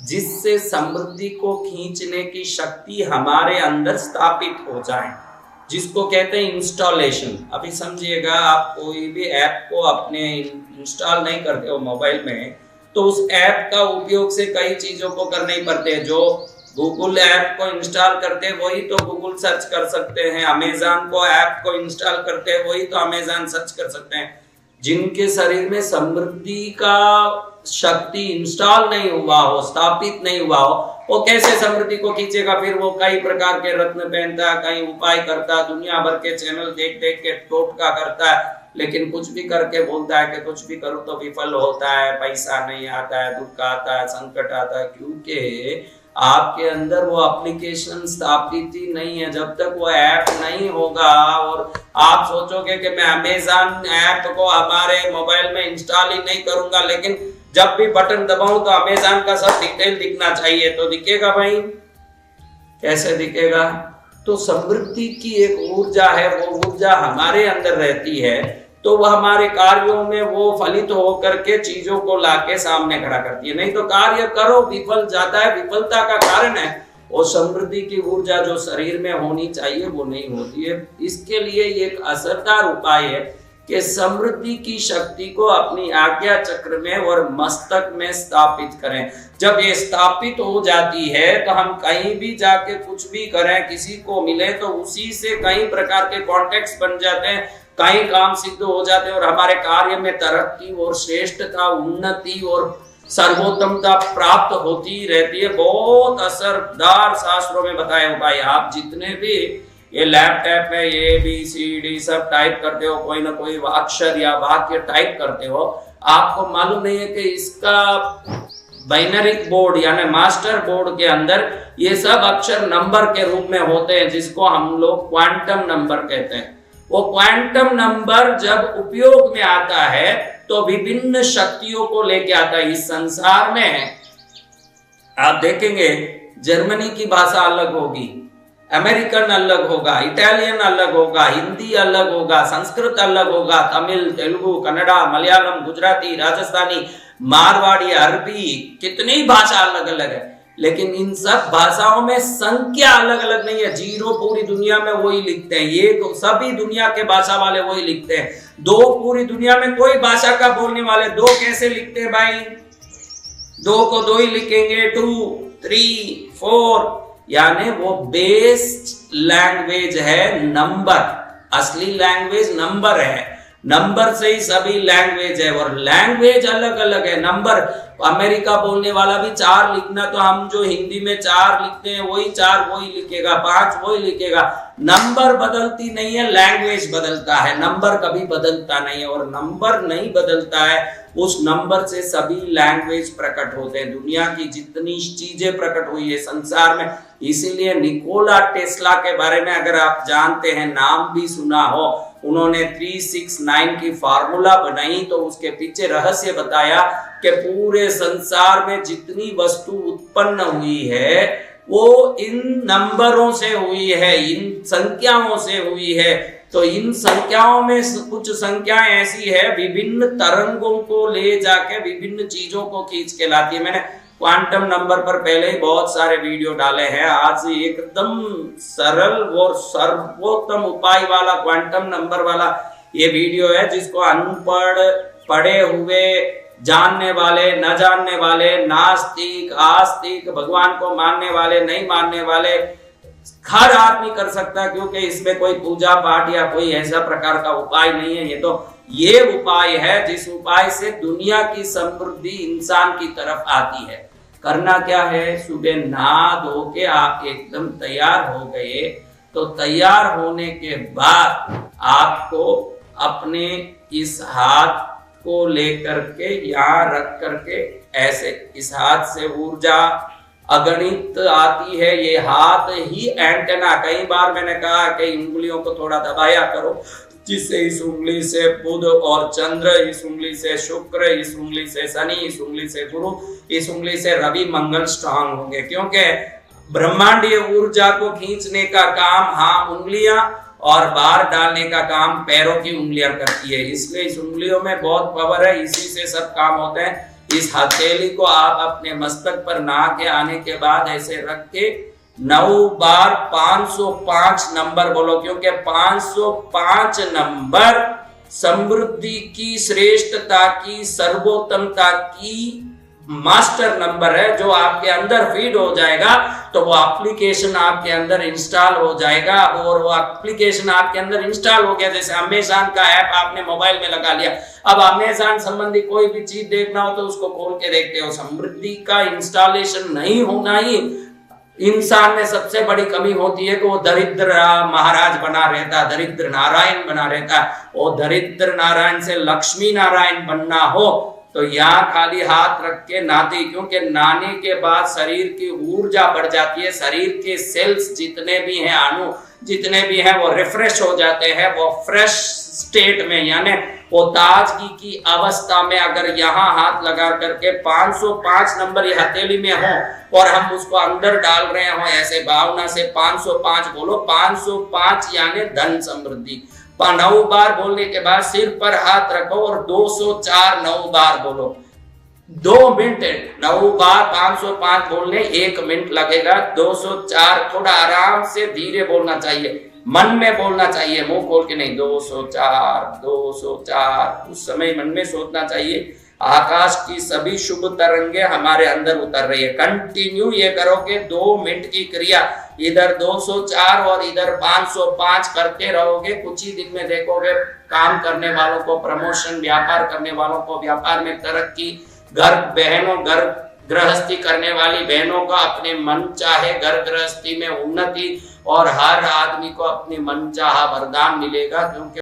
जिससे समृद्धि को खींचने की शक्ति हमारे अंदर स्थापित हो जाए, जिसको कहते हैं इंस्टॉलेशन। अभी समझिएगा, आप कोई भी ऐप को अपने इंस्टॉल नहीं करते हो मोबाइल में, तो उस ऐप का उपयोग से कई चीजों को करने ही पड़ते हैं। जो गूगल ऐप को इंस्टॉल करते हैं वही तो गूगल सर्च कर सकते हैं, अमेज़न को ऐप को इंस्टॉल करते हैं वही तो अमेज़न सर्च कर सकते हैं। जिनके शरीर में समृद्धि का शक्ति इंस्टॉल नहीं हुआ हो, स्थापित नहीं हुआ हो, वो कैसे समृद्धि को खींचेगा? फिर वो कई प्रकार के रत्न पहनता, कई उपाय करता, दुनिया भर के चैनल देख देख के टोटका करता है, लेकिन कुछ भी करके बोलता है कि कुछ भी करो तो विफल होता है, पैसा नहीं आता है, दुख आता है, संकट आता है, क्योंकि आपके अंदर वो एप्लीकेशन स्थापित ही नहीं है। जब तक वो ऐप नहीं होगा और आप सोचोगे कि मैं अमेज़न ऐप को हमारे मोबाइल में इंस्टॉल ही नहीं करूंगा, लेकिन जब भी बटन दबाऊं तो अमेज़न का सब डिटेल दिखना चाहिए, तो दिखेगा भाई? कैसे दिखेगा? तो समृद्धि की एक ऊर्जा है, वो ऊर्जा हमारे अंदर रहती है, तो वह हमारे कार्यों में वो फलित होकर के चीजों को लाके सामने खड़ा करती है। नहीं तो कार्य करो विफल जाता है, विफलता का कारण है वो समृद्धि की ऊर्जा जो शरीर में होनी चाहिए वो नहीं होती है। इसके लिए एक असरदार उपाय है कि समृद्धि की शक्ति को अपनी आज्ञा चक्र में और मस्तक में स्थापित करें। जब ये स्थापित हो जाती है तो हम कहीं भी जाके कुछ भी करें, किसी को मिले तो उसी से कई प्रकार के कॉन्टेक्ट्स बन जाते हैं, कई काम सिद्ध हो जाते हैं और हमारे कार्य में तरक्की और श्रेष्ठता, उन्नति और सर्वोत्तमता प्राप्त होती रहती है। बहुत असरदार शास्त्रों में बताया उपाय। आप जितने भी ये लैपटॉप में ABCD सब टाइप करते हो, कोई ना कोई अक्षर या वाक्य टाइप करते हो, आपको मालूम नहीं है कि इसका बाइनरी बोर्ड यानी मास्टर बोर्ड के अंदर ये सब अक्षर नंबर के रूप में होते हैं, जिसको हम लोग क्वांटम नंबर कहते हैं। वो क्वांटम नंबर जब उपयोग में आता है तो विभिन्न शक्तियों को लेके आता है। इस संसार में आप देखेंगे जर्मनी की भाषा अलग होगी, अमेरिकन अलग होगा, इटालियन अलग होगा, हिंदी अलग होगा, संस्कृत अलग होगा, तमिल, तेलुगु, कन्नड़ा, मलयालम, गुजराती, राजस्थानी, मारवाड़ी, अरबी, कितनी भाषा अलग अलग है, लेकिन इन सब भाषाओं में संख्या अलग अलग नहीं है। जीरो पूरी दुनिया में वही लिखते हैं, एक सभी दुनिया के भाषा वाले वही लिखते हैं। दो पूरी दुनिया में कोई भाषा का बोलने वाले दो कैसे लिखते हैं भाई? दो को दो ही लिखेंगे, 2, 3, 4, यानी वो बेस्ड लैंग्वेज है नंबर। असली लैंग्वेज नंबर है, नंबर से ही सभी लैंग्वेज है और लैंग्वेज अलग अलग है। नंबर अमेरिका बोलने वाला भी 4 लिखना, तो हम जो हिंदी में 4 लिखते हैं वही 4 वही लिखेगा, 5 वही लिखेगा। नंबर बदलती नहीं है, लैंग्वेज बदलता है, नंबर कभी बदलता नहीं है। और नंबर नहीं बदलता है, उस नंबर से सभी लैंग्वेज प्रकट होते हैं। दुनिया की जितनी चीजें प्रकट हुई है संसार में, इसीलिए निकोला टेस्ला के बारे में अगर आप जानते हैं, नाम भी सुना हो, उन्होंने 369 की फार्मूला बनाई, तो उसके पीछे रहस्य बताया कि पूरे संसार में जितनी वस्तु उत्पन्न हुई है वो इन नंबरों से हुई है, इन संख्याओं से हुई है। तो इन संख्याओं में कुछ संख्याएं ऐसी है विभिन्न तरंगों को ले जाके विभिन्न चीजों को खींच के लाती है। मैंने क्वांटम नंबर पर पहले ही बहुत सारे वीडियो डाले हैं। आज एकदम सरल और सर्वोत्तम उपाय वाला क्वांटम नंबर वाला ये वीडियो है, जिसको अनपढ़, पढ़े हुए, जानने वाले, न जानने वाले, नास्तिक, आस्तिक, भगवान को मानने वाले, नहीं मानने वाले, हर आदमी कर सकता है, क्योंकि इसमें कोई पूजा पाठ या कोई ऐसा प्रकार का उपाय नहीं है। ये उपाय है जिस उपाय से दुनिया की समृद्धि इंसान की तरफ आती है। करना क्या है? सुबह नहा धो के आप एकदम तैयार हो गए, तो तैयार होने के बाद आपको अपने इस हाथ को लेकर के यहाँ रख करके ऐसे, इस हाथ से ऊर्जा अगणित आती है। ये हाथ ही एंटेना, कई बार मैंने कहा कि उंगलियों को थोड़ा दबाया करो, जिससे इस उंगली से बुध और चंद्र, इस उंगली से शुक्र, इस उंगली से शनि, इस उंगली से गुरु, इस उंगली से रवि मंगल स्ट्रांग होंगे। क्योंकि ब्रह्मांडीय ऊर्जा को खींचने का काम उंगलियां और बाहर डालने का काम पैरों की उंगलियां करती है, इसलिए इस उंगलियों में बहुत पावर है, इसी से सब काम होते हैं। इस हथेली को आप अपने मस्तक पर नहा के आने के बाद ऐसे रख के 9 बार 505 नंबर बोलो, क्योंकि 505 नंबर समृद्धि की, श्रेष्ठता की, सर्वोत्तमता की मास्टर नंबर है, जो आपके अंदर फीड हो जाएगा तो वो एप्लीकेशन आपके अंदर इंस्टॉल हो जाएगा। और वो एप्लीकेशन आपके अंदर इंस्टॉल हो गया, जैसे अमेज़न का ऐप आपने मोबाइल में लगा लिया, अब अमेज़न संबंधी कोई भी चीज देखना हो तो उसको खोल के देखते हो। समृद्धि का इंस्टॉलेशन नहीं होना ही इंसान में सबसे बड़ी कमी होती है कि वो दरिद्र महाराज बना रहता, दरिद्र नारायण बना रहता। और दरिद्र नारायण से लक्ष्मी नारायण बनना हो तो यहाँ खाली हाथ रख के नहाते, क्योंकि नहाने के बाद शरीर की ऊर्जा बढ़ जाती है, शरीर के सेल्स जितने भी हैं, अणु जितने भी हैं, वो रिफ्रेश हो जाते हैं, वो फ्रेश स्टेट में, यानी वो ताजगी की अवस्था में अगर यहाँ हाथ लगा करके 505 नंबर ये हथेली में हो और हम उसको अंदर डाल रहे हो ऐसे भावना से 505 बोलो। 505 यानी धन समृद्धि। 9 बार बोलने के बाद सिर पर हाथ रखो और 204 9 बार बोलो। 2 मिनट 9 बार 505 बोलने 1 मिनट लगेगा। 204 थोड़ा आराम से धीरे बोलना चाहिए, मन में बोलना चाहिए, मुंह खोल के नहीं। 204 204 उस समय मन में सोचना चाहिए आकाश की सभी शुभ तरंगे हमारे अंदर उतर रही है। कंटिन्यू ये करोगे 2 मिनट की क्रिया, इधर 204 और इधर 505 करते रहोगे। कुछ ही दिन में देखोगे काम करने वालों को प्रमोशन, व्यापार करने वालों को व्यापार में तरक्की, घर बहनों घर गृहस्थी करने वाली बहनों का अपने मन चाहे घर गृहस्थी में उन्नति, और हर आदमी को अपनी मन चाहा वरदान मिलेगा, क्योंकि